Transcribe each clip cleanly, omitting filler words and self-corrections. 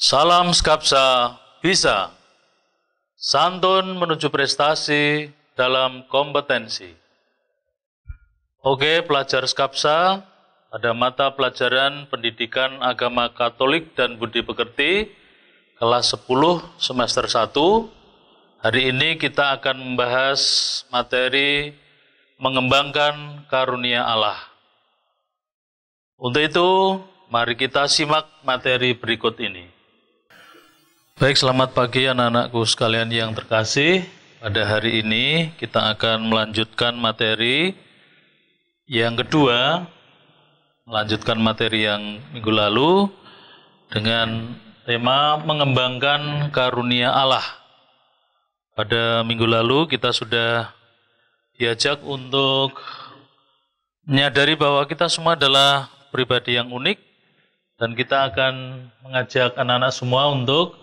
Salam Skapsa bisa. Santun menuju prestasi dalam kompetensi. Oke, pelajar Skapsa, ada mata pelajaran Pendidikan Agama Katolik dan Budi Pekerti, kelas 10 semester 1. Hari ini kita akan membahas materi mengembangkan karunia Allah. Untuk itu, mari kita simak materi berikut ini. Baik, selamat pagi anak-anakku sekalian yang terkasih. Pada hari ini kita akan melanjutkan materi yang kedua, melanjutkan materi yang minggu lalu dengan tema mengembangkan karunia Allah. Pada minggu lalu kita sudah diajak untuk menyadari bahwa kita semua adalah pribadi yang unik dan kita akan mengajak anak-anak semua untuk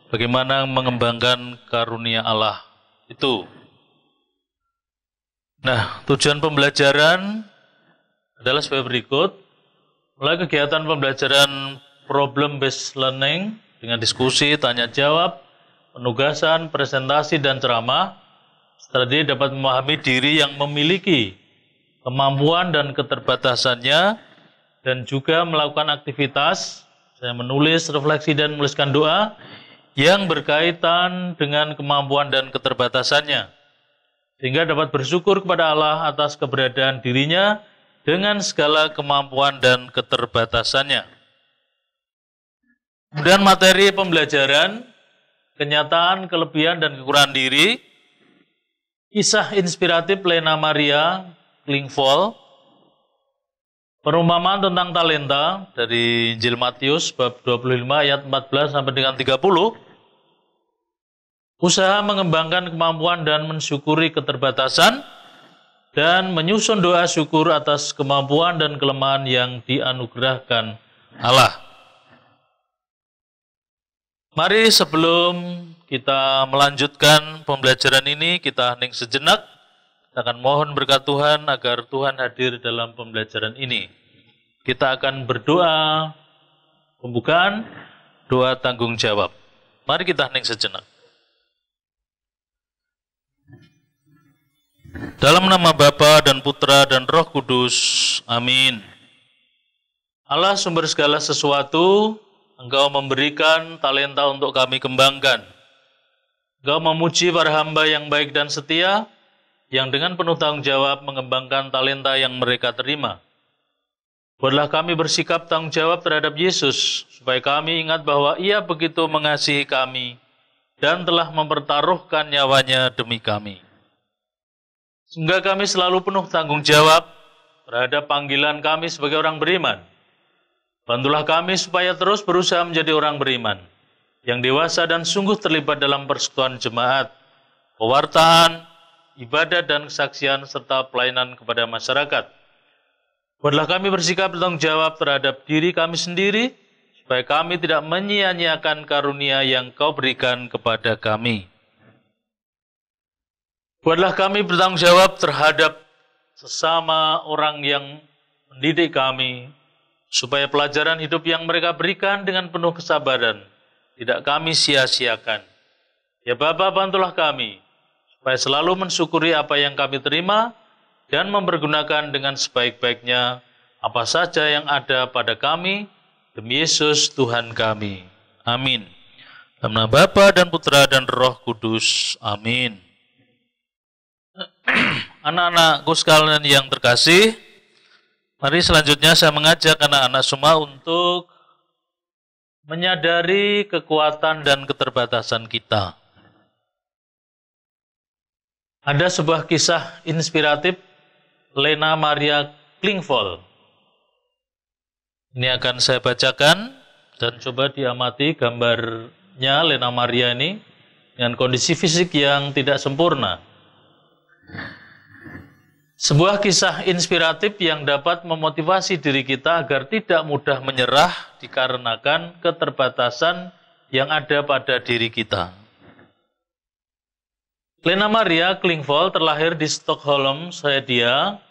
bagaimana mengembangkan karunia Allah itu. Nah, tujuan pembelajaran adalah sebagai berikut. Mulai kegiatan pembelajaran problem-based learning dengan diskusi, tanya jawab, penugasan, presentasi, dan ceramah. Setelah ini dapat memahami diri yang memiliki kemampuan dan keterbatasannya dan juga melakukan aktivitas, saya menulis, refleksi, dan menuliskan doa yang berkaitan dengan kemampuan dan keterbatasannya, sehingga dapat bersyukur kepada Allah atas keberadaan dirinya dengan segala kemampuan dan keterbatasannya. Kemudian materi pembelajaran, kenyataan, kelebihan, dan kekurangan diri, kisah inspiratif Lena Maria Klingvold, perumpamaan tentang talenta dari Injil Matius bab 25 ayat 14 sampai dengan 30, usaha mengembangkan kemampuan dan mensyukuri keterbatasan, dan menyusun doa syukur atas kemampuan dan kelemahan yang dianugerahkan Allah. Mari sebelum kita melanjutkan pembelajaran ini, kita hening sejenak. Kita akan mohon berkat Tuhan agar Tuhan hadir dalam pembelajaran ini. Kita akan berdoa pembukaan, doa tanggung jawab. Mari kita hening sejenak. Dalam nama Bapa dan Putra dan Roh Kudus, amin. Allah sumber segala sesuatu, Engkau memberikan talenta untuk kami kembangkan. Engkau memuji para hamba yang baik dan setia, yang dengan penuh tanggung jawab mengembangkan talenta yang mereka terima. Buatlah kami bersikap tanggung jawab terhadap Yesus, supaya kami ingat bahwa Ia begitu mengasihi kami dan telah mempertaruhkan nyawanya demi kami. Sehingga kami selalu penuh tanggung jawab terhadap panggilan kami sebagai orang beriman. Bantulah kami supaya terus berusaha menjadi orang beriman, yang dewasa dan sungguh terlibat dalam persekutuan jemaat, pewartaan, ibadah dan kesaksian, serta pelayanan kepada masyarakat. Buatlah kami bersikap bertanggung jawab terhadap diri kami sendiri, supaya kami tidak menyia-nyiakan karunia yang Kau berikan kepada kami. Buatlah kami bertanggung jawab terhadap sesama orang yang mendidik kami, supaya pelajaran hidup yang mereka berikan dengan penuh kesabaran tidak kami sia-siakan. Ya Bapa, bantulah kami, supaya selalu mensyukuri apa yang kami terima dan mempergunakan dengan sebaik-baiknya apa saja yang ada pada kami, demi Yesus Tuhan kami. Amin. Dalam nama Bapa dan Putra dan Roh Kudus. Amin. Anak-anakku sekalian yang terkasih, mari selanjutnya saya mengajak anak-anak semua untuk menyadari kekuatan dan keterbatasan kita. Ada sebuah kisah inspiratif Lena Maria Klingvold. Ini akan saya bacakan dan coba diamati gambarnya Lena Maria ini dengan kondisi fisik yang tidak sempurna. Sebuah kisah inspiratif yang dapat memotivasi diri kita agar tidak mudah menyerah dikarenakan keterbatasan yang ada pada diri kita. Lena Maria Klingvold terlahir di Stockholm, Swedia,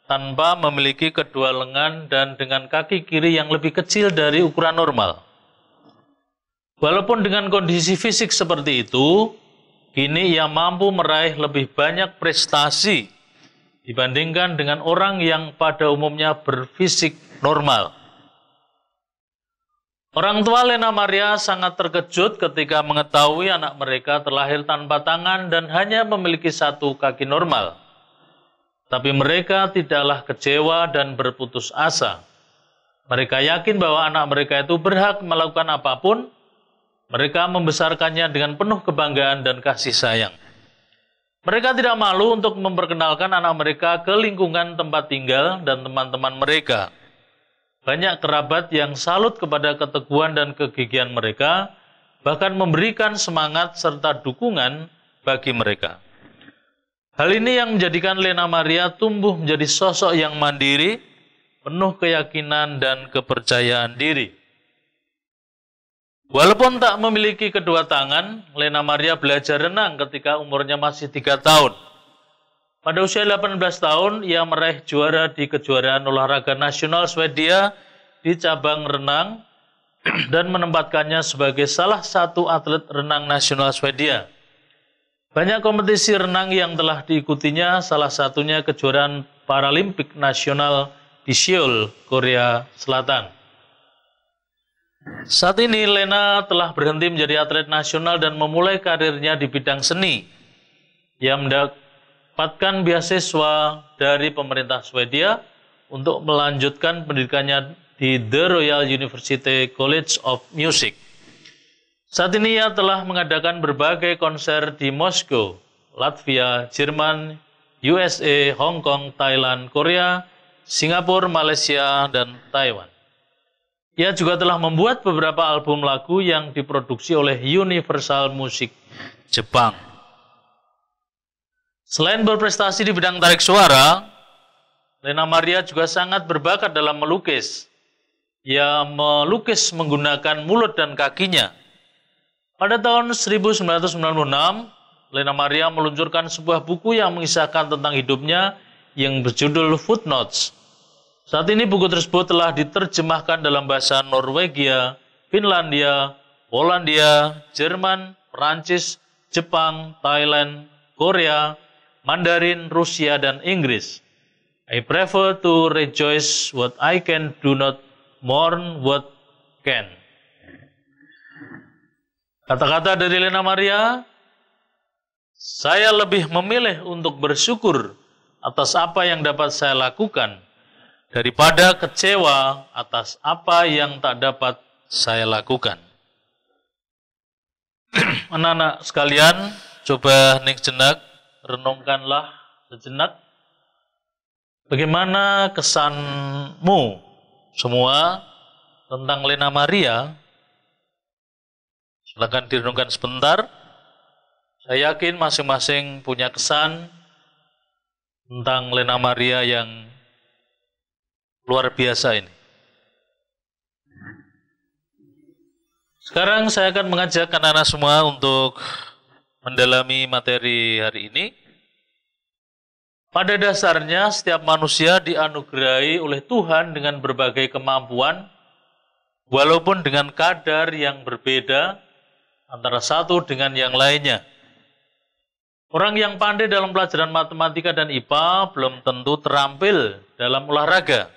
tanpa memiliki kedua lengan dan dengan kaki kiri yang lebih kecil dari ukuran normal. Walaupun dengan kondisi fisik seperti itu, kini ia mampu meraih lebih banyak prestasi dibandingkan dengan orang yang pada umumnya berfisik normal. Orang tua Lena Maria sangat terkejut ketika mengetahui anak mereka terlahir tanpa tangan dan hanya memiliki satu kaki normal. Tapi mereka tidaklah kecewa dan berputus asa. Mereka yakin bahwa anak mereka itu berhak melakukan apapun. Mereka membesarkannya dengan penuh kebanggaan dan kasih sayang. Mereka tidak malu untuk memperkenalkan anak mereka ke lingkungan tempat tinggal dan teman-teman mereka. Banyak kerabat yang salut kepada keteguhan dan kegigihan mereka, bahkan memberikan semangat serta dukungan bagi mereka. Hal ini yang menjadikan Lena Maria tumbuh menjadi sosok yang mandiri, penuh keyakinan dan kepercayaan diri. Walaupun tak memiliki kedua tangan, Lena Maria belajar renang ketika umurnya masih 3 tahun. Pada usia 18 tahun, ia meraih juara di kejuaraan olahraga nasional Swedia di cabang renang dan menempatkannya sebagai salah satu atlet renang nasional Swedia. Banyak kompetisi renang yang telah diikutinya, salah satunya kejuaraan Paralimpik Nasional di Seoul, Korea Selatan. Saat ini Lena telah berhenti menjadi atlet nasional dan memulai karirnya di bidang seni. Ia mendapatkan beasiswa dari pemerintah Swedia untuk melanjutkan pendidikannya di The Royal University College of Music. Saat ini ia telah mengadakan berbagai konser di Moskow, Latvia, Jerman, USA, Hong Kong, Thailand, Korea, Singapura, Malaysia, dan Taiwan. Ia juga telah membuat beberapa album lagu yang diproduksi oleh Universal Music Jepang. Selain berprestasi di bidang tarik suara, Lena Maria juga sangat berbakat dalam melukis. Ia melukis menggunakan mulut dan kakinya. Pada tahun 1996, Lena Maria meluncurkan sebuah buku yang mengisahkan tentang hidupnya yang berjudul Footnotes. Saat ini buku tersebut telah diterjemahkan dalam bahasa Norwegia, Finlandia, Polandia, Jerman, Perancis, Jepang, Thailand, Korea, Mandarin, Rusia, dan Inggris. I prefer to rejoice what I can, do not mourn what can. Kata-kata dari Lena Maria, saya lebih memilih untuk bersyukur atas apa yang dapat saya lakukan, daripada kecewa atas apa yang tak dapat saya lakukan. Anak-anak sekalian, coba hening jenak, renungkanlah sejenak. Bagaimana kesanmu semua tentang Lena Maria? Silakan direnungkan sebentar. Saya yakin masing-masing punya kesan tentang Lena Maria yang luar biasa ini. Sekarang saya akan mengajak anak-anak semua untuk mendalami materi hari ini. Pada dasarnya, setiap manusia dianugerahi oleh Tuhan dengan berbagai kemampuan, walaupun dengan kadar yang berbeda antara satu dengan yang lainnya. Orang yang pandai dalam pelajaran matematika dan IPA belum tentu terampil dalam olahraga.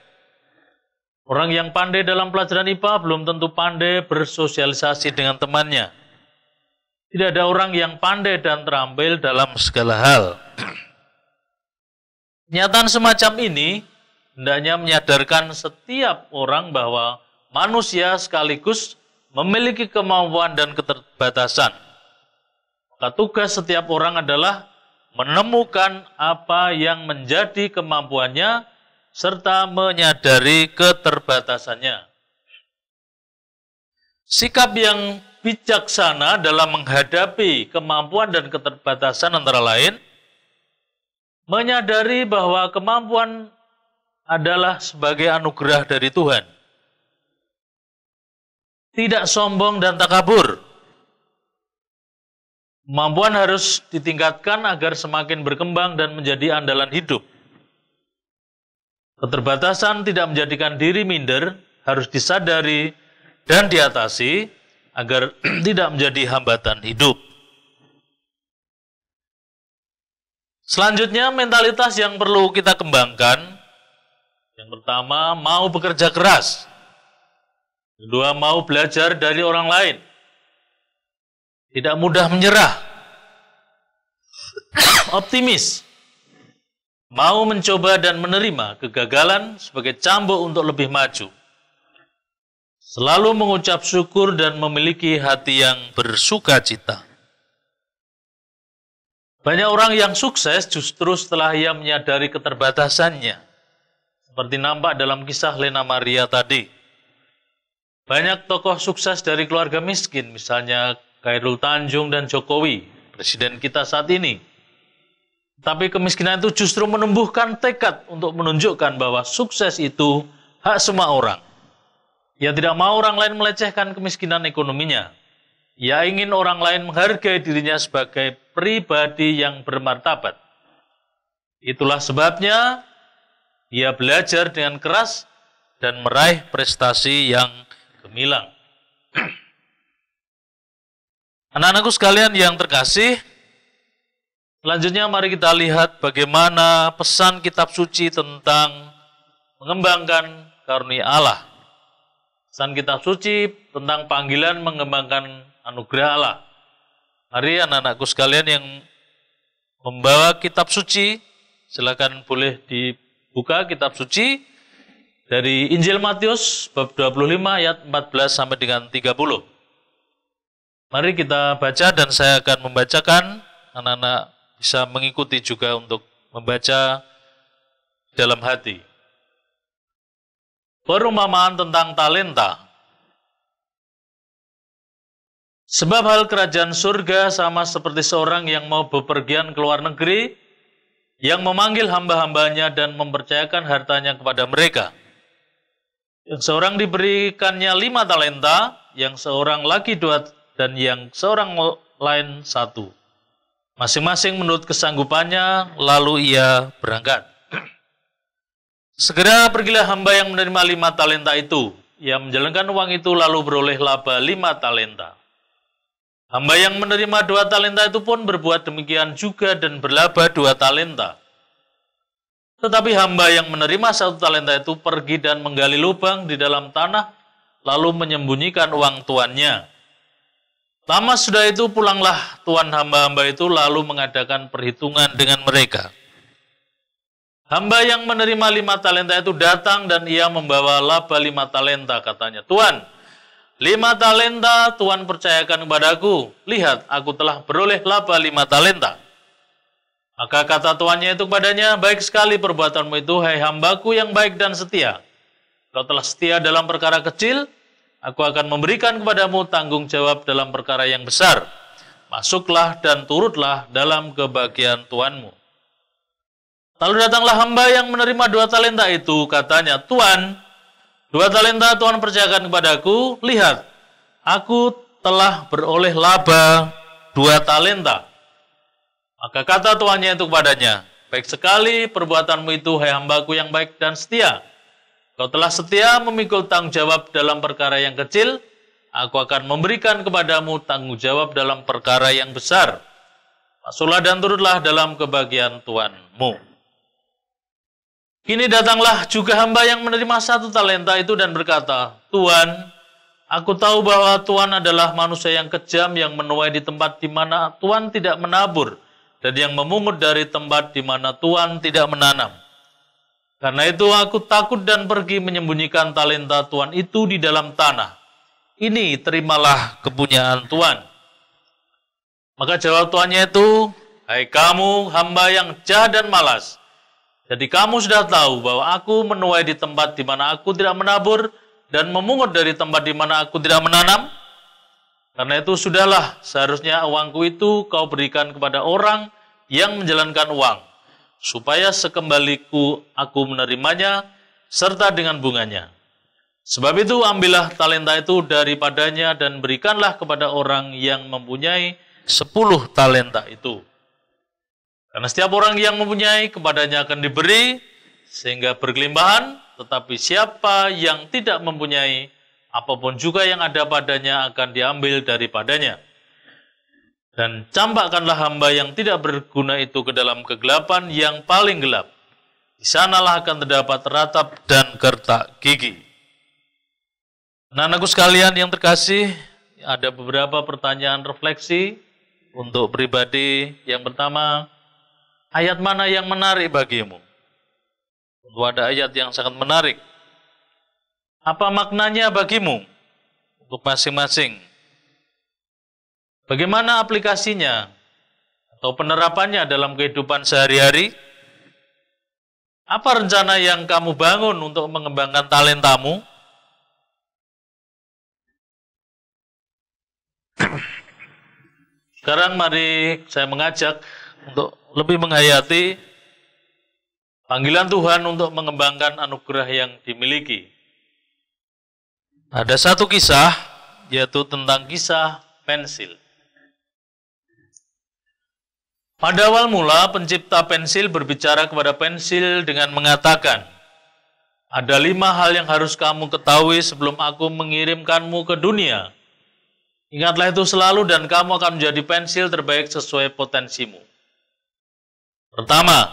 Orang yang pandai dalam pelajaran IPA belum tentu pandai bersosialisasi dengan temannya. Tidak ada orang yang pandai dan terampil dalam segala hal. Kenyataan semacam ini hendaknya menyadarkan setiap orang bahwa manusia sekaligus memiliki kemampuan dan keterbatasan. Maka tugas setiap orang adalah menemukan apa yang menjadi kemampuannya serta menyadari keterbatasannya. Sikap yang bijaksana dalam menghadapi kemampuan dan keterbatasan antara lain, menyadari bahwa kemampuan adalah sebagai anugerah dari Tuhan. Tidak sombong dan takabur. Kemampuan harus ditingkatkan agar semakin berkembang dan menjadi andalan hidup. Keterbatasan tidak menjadikan diri minder, harus disadari dan diatasi, agar tidak menjadi hambatan hidup. Selanjutnya, mentalitas yang perlu kita kembangkan. Yang pertama, mau bekerja keras. Kedua, mau belajar dari orang lain. Tidak mudah menyerah. Optimis. Mau mencoba dan menerima kegagalan sebagai cambuk untuk lebih maju. Selalu mengucap syukur dan memiliki hati yang bersukacita. Banyak orang yang sukses justru setelah ia menyadari keterbatasannya. Seperti nampak dalam kisah Lena Maria tadi. Banyak tokoh sukses dari keluarga miskin, misalnya Khairul Tanjung dan Jokowi, presiden kita saat ini. Tapi kemiskinan itu justru menumbuhkan tekad untuk menunjukkan bahwa sukses itu hak semua orang. Ia tidak mau orang lain melecehkan kemiskinan ekonominya. Ia ingin orang lain menghargai dirinya sebagai pribadi yang bermartabat. Itulah sebabnya ia belajar dengan keras dan meraih prestasi yang gemilang. Anak-anakku sekalian yang terkasih, selanjutnya mari kita lihat bagaimana pesan kitab suci tentang mengembangkan karunia Allah. Pesan kitab suci tentang panggilan mengembangkan anugerah Allah. Mari anak-anakku sekalian yang membawa kitab suci, silakan boleh dibuka kitab suci dari Injil Matius bab 25 ayat 14 sampai dengan 30. Mari kita baca dan saya akan membacakan, anak-anak bisa mengikuti juga untuk membaca dalam hati. Perumpamaan tentang talenta. Sebab hal kerajaan surga sama seperti seorang yang mau bepergian ke luar negeri, yang memanggil hamba-hambanya dan mempercayakan hartanya kepada mereka. Yang seorang diberikannya 5 talenta, yang seorang lagi 2, dan yang seorang lain 1. Masing-masing menurut kesanggupannya, lalu ia berangkat. Segera pergilah hamba yang menerima 5 talenta itu. Ia menjalankan uang itu lalu beroleh laba 5 talenta. Hamba yang menerima 2 talenta itu pun berbuat demikian juga dan berlaba 2 talenta. Tetapi hamba yang menerima 1 talenta itu pergi dan menggali lubang di dalam tanah, lalu menyembunyikan uang tuannya. Lama sudah itu pulanglah tuan hamba-hamba itu lalu mengadakan perhitungan dengan mereka. Hamba yang menerima 5 talenta itu datang dan ia membawa laba 5 talenta, katanya, Tuan, 5 talenta Tuhan percayakan kepadaku. Lihat, aku telah beroleh laba 5 talenta. Maka kata tuannya itu kepadanya, baik sekali perbuatanmu itu, hai hambaku yang baik dan setia. Kau telah setia dalam perkara kecil, aku akan memberikan kepadamu tanggung jawab dalam perkara yang besar. Masuklah dan turutlah dalam kebahagiaan tuanmu. Lalu datanglah hamba yang menerima 2 talenta itu, katanya, Tuan, 2 talenta Tuhan percayakan kepadaku, lihat, aku telah beroleh laba 2 talenta. Maka kata tuannya itu kepadanya, baik sekali perbuatanmu itu, hai hambaku yang baik dan setia. Kau telah setia memikul tanggung jawab dalam perkara yang kecil, aku akan memberikan kepadamu tanggung jawab dalam perkara yang besar. Masuklah dan turutlah dalam kebahagiaan Tuanmu. Kini datanglah juga hamba yang menerima 1 talenta itu dan berkata, Tuan, aku tahu bahwa Tuan adalah manusia yang kejam yang menuai di tempat di mana Tuan tidak menabur dan yang memungut dari tempat di mana Tuan tidak menanam. Karena itu aku takut dan pergi menyembunyikan talenta Tuan itu di dalam tanah. Ini terimalah kepunyaan Tuan. Maka jawab tuannya itu, hai kamu hamba yang jahat dan malas. Jadi kamu sudah tahu bahwa aku menuai di tempat di mana aku tidak menabur dan memungut dari tempat di mana aku tidak menanam. Karena itu sudahlah, seharusnya uangku itu kau berikan kepada orang yang menjalankan uang, supaya sekembaliku aku menerimanya serta dengan bunganya. Sebab itu ambillah talenta itu daripadanya dan berikanlah kepada orang yang mempunyai 10 talenta itu. Karena setiap orang yang mempunyai kepadanya akan diberi sehingga berkelimpahan, tetapi siapa yang tidak mempunyai apapun juga yang ada padanya akan diambil daripadanya. Dan campakkanlah hamba yang tidak berguna itu ke dalam kegelapan yang paling gelap. Di sanalah akan terdapat ratap dan kertak gigi. Anak-anakku sekalian yang terkasih, ada beberapa pertanyaan refleksi untuk pribadi. Yang pertama, ayat mana yang menarik bagimu? Tentu ada ayat yang sangat menarik. Apa maknanya bagimu? Untuk masing-masing. Bagaimana aplikasinya atau penerapannya dalam kehidupan sehari-hari? Apa rencana yang kamu bangun untuk mengembangkan talentamu? Sekarang mari saya mengajak untuk lebih menghayati panggilan Tuhan untuk mengembangkan anugerah yang dimiliki. Ada satu kisah, yaitu tentang kisah pensil. Pada awal mula, pencipta pensil berbicara kepada pensil dengan mengatakan, ada 5 hal yang harus kamu ketahui sebelum aku mengirimkanmu ke dunia. Ingatlah itu selalu dan kamu akan menjadi pensil terbaik sesuai potensimu. Pertama,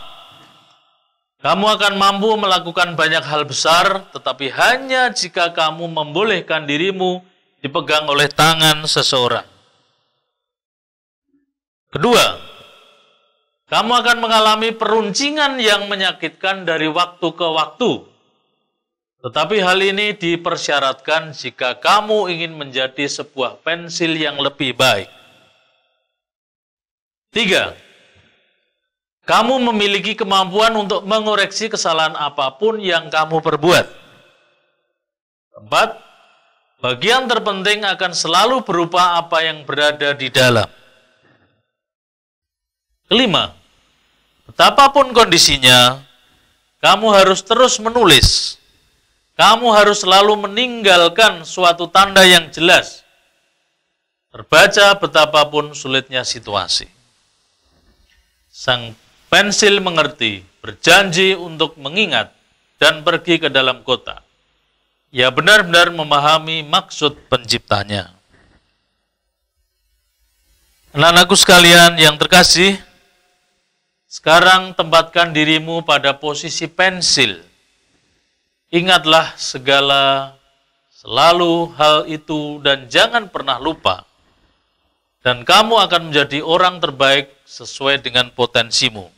kamu akan mampu melakukan banyak hal besar, tetapi hanya jika kamu membolehkan dirimu dipegang oleh tangan seseorang. Kedua, kamu akan mengalami peruncingan yang menyakitkan dari waktu ke waktu. Tetapi hal ini dipersyaratkan jika kamu ingin menjadi sebuah pensil yang lebih baik. 3. Kamu memiliki kemampuan untuk mengoreksi kesalahan apapun yang kamu perbuat. 4. Bagian terpenting akan selalu berupa apa yang berada di dalam. 5. Betapapun kondisinya, kamu harus terus menulis. Kamu harus selalu meninggalkan suatu tanda yang jelas. Terbaca betapapun sulitnya situasi. Sang pensil mengerti, berjanji untuk mengingat, dan pergi ke dalam kota. Ia benar-benar memahami maksud penciptanya. Anak-anakku sekalian yang terkasih, sekarang tempatkan dirimu pada posisi pensil. Ingatlah selalu hal itu dan jangan pernah lupa. Dan kamu akan menjadi orang terbaik sesuai dengan potensimu.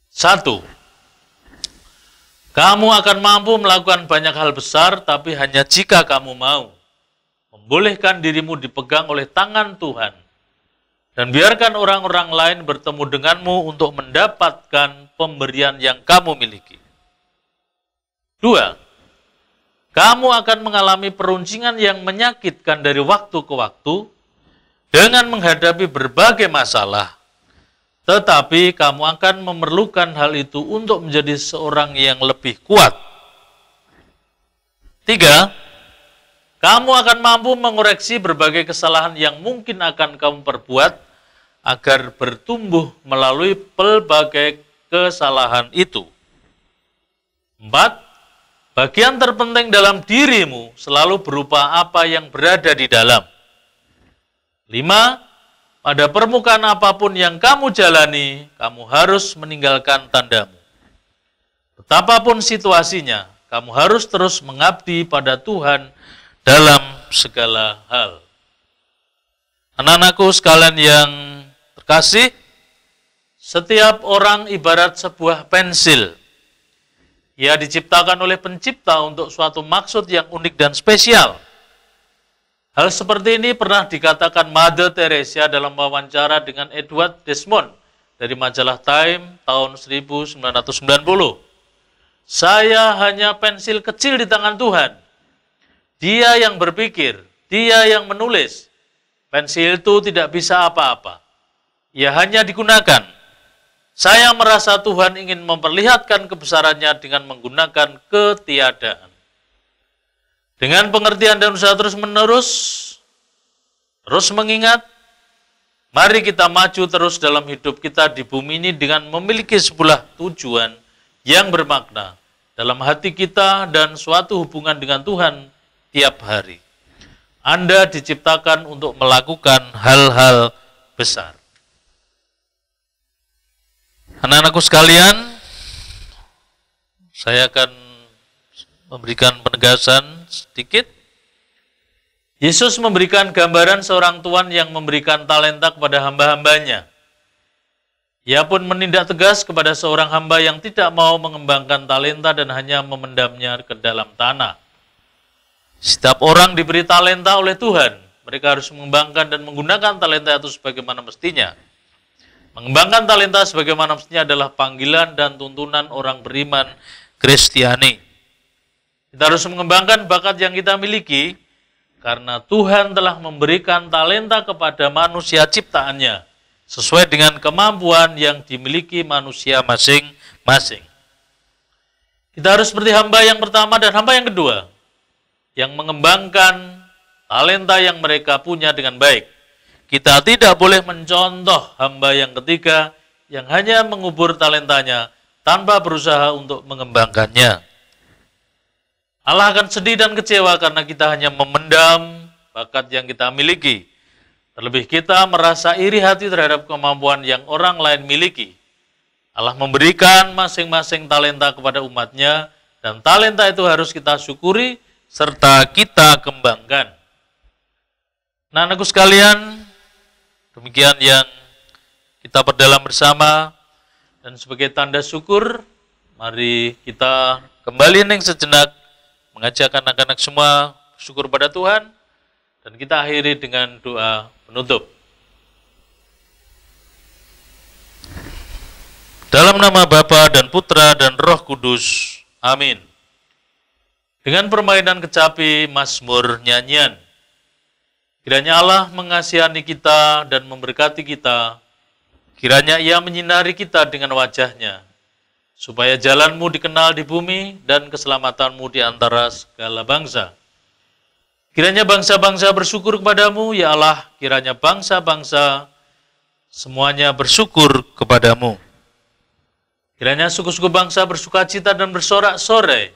1. Kamu akan mampu melakukan banyak hal besar, tapi hanya jika kamu mau membolehkan dirimu dipegang oleh tangan Tuhan. Dan biarkan orang-orang lain bertemu denganmu untuk mendapatkan pemberian yang kamu miliki. 2. Kamu akan mengalami peruncingan yang menyakitkan dari waktu ke waktu dengan menghadapi berbagai masalah. Tetapi kamu akan memerlukan hal itu untuk menjadi seorang yang lebih kuat. 3. Kamu akan mampu mengoreksi berbagai kesalahan yang mungkin akan kamu perbuat agar bertumbuh melalui pelbagai kesalahan itu. 4. Bagian terpenting dalam dirimu selalu berupa apa yang berada di dalam. 5. Pada permukaan apapun yang kamu jalani, kamu harus meninggalkan tandamu. Betapapun situasinya, kamu harus terus mengabdi pada Tuhan dalam segala hal. Anak-anakku sekalian yang terkasih, setiap orang ibarat sebuah pensil. Ia diciptakan oleh pencipta untuk suatu maksud yang unik dan spesial. Hal seperti ini pernah dikatakan Mother Teresa dalam wawancara dengan Edward Desmond dari majalah Time tahun 1990. Saya hanya pensil kecil di tangan Tuhan. Dia yang berpikir, dia yang menulis. Pensil itu tidak bisa apa-apa. Ia hanya digunakan. Saya merasa Tuhan ingin memperlihatkan kebesarannya dengan menggunakan ketiadaan. Dengan pengertian dan usaha terus-menerus, terus mengingat, mari kita maju terus dalam hidup kita di bumi ini dengan memiliki sebuah tujuan yang bermakna dalam hati kita dan suatu hubungan dengan Tuhan tiap hari. Anda diciptakan untuk melakukan hal-hal besar. Anak-anakku sekalian, saya akan memberikan penegasan sedikit. Yesus memberikan gambaran seorang tuan yang memberikan talenta kepada hamba-hambanya. Ia pun menindak tegas kepada seorang hamba yang tidak mau mengembangkan talenta dan hanya memendamnya ke dalam tanah. Setiap orang diberi talenta oleh Tuhan. Mereka harus mengembangkan dan menggunakan talenta itu sebagaimana mestinya. Mengembangkan talenta sebagaimana mestinya adalah panggilan dan tuntunan orang beriman Kristiani. Kita harus mengembangkan bakat yang kita miliki karena Tuhan telah memberikan talenta kepada manusia ciptaannya sesuai dengan kemampuan yang dimiliki manusia masing-masing. Kita harus seperti hamba yang pertama dan hamba yang kedua yang mengembangkan talenta yang mereka punya dengan baik. Kita tidak boleh mencontoh hamba yang ketiga yang hanya mengubur talentanya tanpa berusaha untuk mengembangkannya. Allah akan sedih dan kecewa karena kita hanya memendam bakat yang kita miliki. Terlebih kita merasa iri hati terhadap kemampuan yang orang lain miliki. Allah memberikan masing-masing talenta kepada umatnya dan talenta itu harus kita syukuri serta kita kembangkan. Nah, anakku sekalian, demikian yang kita perdalam bersama, dan sebagai tanda syukur, mari kita kembali ning sejenak mengajak anak-anak semua syukur pada Tuhan, dan kita akhiri dengan doa penutup. Dalam nama Bapa dan Putra dan Roh Kudus, amin. Dengan permainan kecapi, mazmur, nyanyian, kiranya Allah mengasihani kita dan memberkati kita, kiranya Ia menyinari kita dengan wajah-Nya, supaya jalanmu dikenal di bumi dan keselamatanmu di antara segala bangsa. Kiranya bangsa-bangsa bersyukur kepadamu, ya Allah, kiranya bangsa-bangsa semuanya bersyukur kepadamu. Kiranya suku-suku bangsa bersukacita dan bersorak-sorai,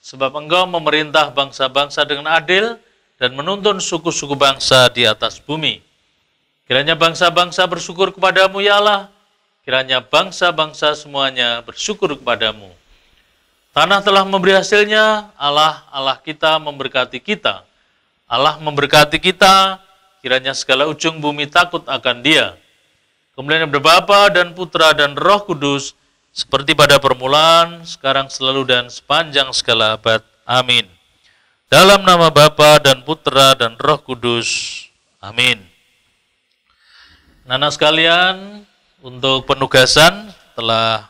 sebab Engkau memerintah bangsa-bangsa dengan adil dan menuntun suku-suku bangsa di atas bumi. Kiranya bangsa-bangsa bersyukur kepadamu, ya Allah. Kiranya bangsa-bangsa semuanya bersyukur kepadamu. Tanah telah memberi hasilnya, Allah, Allah kita memberkati kita. Allah memberkati kita, kiranya segala ujung bumi takut akan Dia. Kemuliaan Bapa dan Putra dan Roh Kudus, seperti pada permulaan, sekarang, selalu, dan sepanjang segala abad. Amin. Dalam nama Bapa dan Putra dan Roh Kudus. Amin. Anak-anak sekalian, untuk penugasan setelah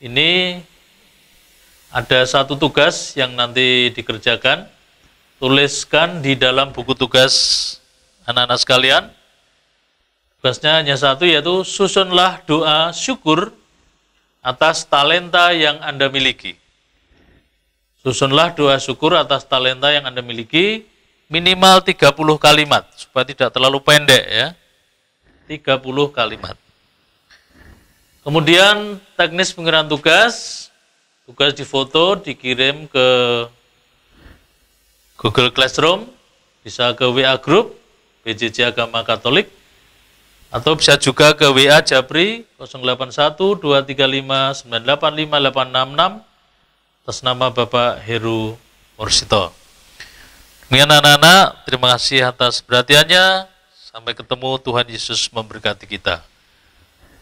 ini ada satu tugas yang nanti dikerjakan. Tuliskan di dalam buku tugas anak-anak sekalian. Tugasnya hanya satu, yaitu susunlah doa syukur atas talenta yang Anda miliki. Susunlah doa syukur atas talenta yang Anda miliki, minimal 30 kalimat, supaya tidak terlalu pendek ya. 30 kalimat. Kemudian teknis pengiriman tugas difoto, dikirim ke Google Classroom, bisa ke WA Group, PJJ Agama Katolik, atau bisa juga ke WA Japri 081235985866 atas nama Bapak Heru Morsito. Demikian anak-anak, terima kasih atas perhatiannya. Sampai ketemu, Tuhan Yesus memberkati kita.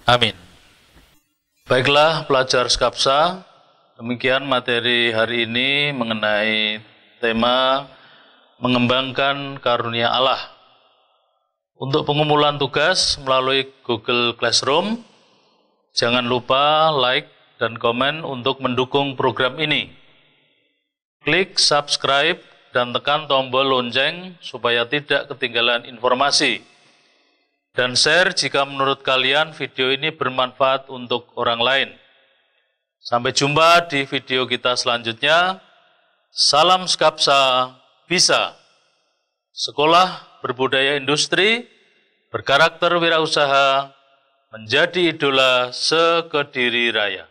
Amin. Baiklah pelajar Skapsa, demikian materi hari ini mengenai tema mengembangkan karunia Allah. Untuk pengumpulan tugas melalui Google Classroom, jangan lupa like dan komen untuk mendukung program ini. Klik subscribe dan tekan tombol lonceng supaya tidak ketinggalan informasi. Dan share jika menurut kalian video ini bermanfaat untuk orang lain. Sampai jumpa di video kita selanjutnya. Salam Skapsa bisa. Sekolah berbudaya industri, berkarakter wirausaha, menjadi idola se-Kediri Raya.